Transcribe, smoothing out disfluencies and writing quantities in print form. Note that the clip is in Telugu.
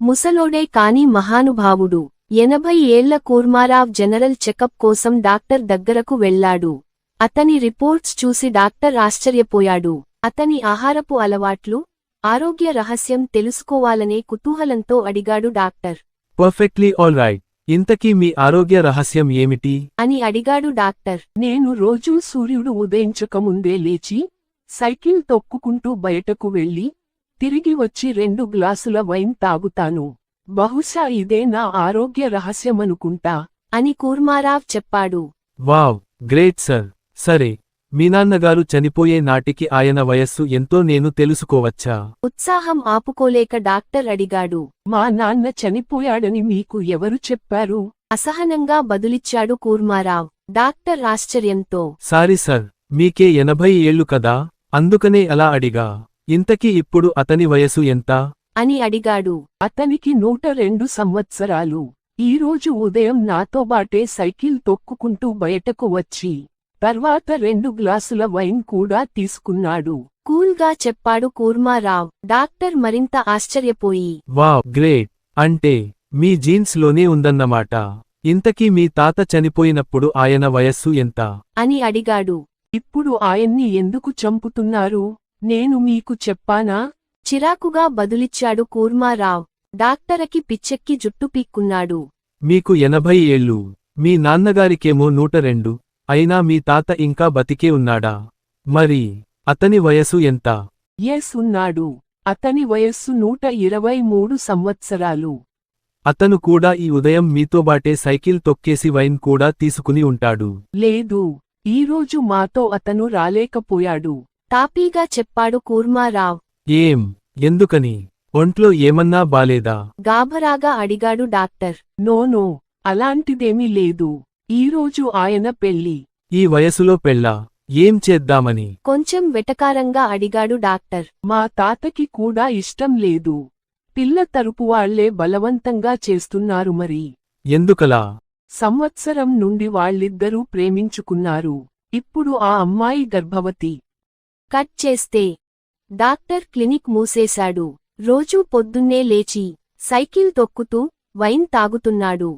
ముసలోడే కాని మహానుభావుడు. 80 ఏళ్ల కూర్మారావ్ జనరల్ చెకప్ కోసం డాక్టర్ దగ్గరకు వెళ్లాడు. అతని రిపోర్ట్స్ చూసి డాక్టర్ ఆశ్చర్యపోయాడు. అతని ఆహారపు అలవాట్లు, ఆరోగ్య రహస్యం తెలుసుకోవాలనే కుతూహలంతో అడిగాడు డాక్టర్. Perfectly all right. ఇంతకీ మీ ఆరోగ్య రహస్యం ఏమిటి? అని అడిగాడు డాక్టర్. నేను రోజూ సూర్యుడు ఉదయించకముందే లేచి, సైకిల్ తొక్కుకుంటూ బయటకు వెళ్లి, తిరిగి వచ్చి 2 గ్లాసుల వైన్ తాగుతాను. బహుశా ఇదే నా ఆరోగ్య రహస్యమనుకుంటా అని కూర్మారావ్ చెప్పాడు. Wow, great sir. సరే, మీ నాన్నగారు చనిపోయే నాటికి ఆయన వయస్సు ఎంతో నేను తెలుసుకోవచ్చా? ఉత్సాహం ఆపుకోలేక డాక్టర్ అడిగాడు. మా నాన్న చనిపోయాడని మీకు ఎవరు చెప్పారు? అసహనంగా బదులిచ్చాడు కూర్మారావ్. డాక్టర్ ఆశ్చర్యంతో, సారీ సర్, మీకే 80 ఏళ్లు కదా, అందుకనే అలా అడిగా. ఇంతకీ ఇప్పుడు అతని వయసు ఎంత? అని అడిగాడు. అతనికి 102 సంవత్సరాలు. ఈరోజు ఉదయం నాతోబాటే సైకిల్ తొక్కుకుంటూ బయటకు వచ్చి, తర్వాత 2 గ్లాసుల వైన్ కూడా తీసుకున్నాడు. కూల్గా చెప్పాడు కూర్మారావ్. డాక్టర్ మరింత ఆశ్చర్యపోయి, వావ్, గ్రేట్. అంటే మీ జీన్స్ లోనే ఉందన్నమాట. ఇంతకీ మీ తాత చనిపోయినప్పుడు ఆయన వయస్సు ఎంత? అని అడిగాడు. ఇప్పుడు ఆయన్ని ఎందుకు చంపుతున్నారు? నేను మీకు చెప్పానా? చిరాకుగా బదులిచ్చాడు కూర్మారావ్. డాక్టరకి పిచ్చెక్కి జుట్టు పీక్కున్నాడు. మీకు 80 ఏళ్ళు, మీ నాన్నగారికేమో 102, అయినా మీ తాత ఇంకా బతికే ఉన్నాడా? మరి అతని వయసు ఎంత? ఎస్, ఉన్నాడు. అతని వయస్సు 123 సంవత్సరాలు. అతను కూడా ఈ ఉదయం మీతోబాటే సైకిల్ తొక్కేసి వైన్ కూడా తీసుకుని ఉంటాడు. లేదు, ఈరోజు మాతో అతను రాలేకపోయాడు. తాపీగా చెప్పాడు కూర్మారావ్. ఏం, ఎందుకని? ఒంట్లో ఏమన్నా బాలేదా? గాభరాగా అడిగాడు డాక్టర్. నో, అలాంటిదేమీ లేదు. ఈరోజు ఆయన పెళ్లి. ఈ వయసులో పెళ్ళా? ఏం చేద్దామని? కొంచెం వెటకారంగా అడిగాడు డాక్టర్. మా తాతకి కూడా ఇష్టం లేదు. పిల్ల తరపు వాళ్లే బలవంతంగా చేస్తున్నారు. మరి ఎందుకలా? సంవత్సరం నుండి వాళ్ళిద్దరూ ప్రేమించుకున్నారు. ఇప్పుడు ఆ అమ్మాయి గర్భవతి. కట్ చేస్తే డాక్టర్ క్లినిక్ మూసేశాడు. రోజూ పొద్దున్నే లేచి సైకిల్ తొక్కుతూ వైన్ తాగుతున్నాడు.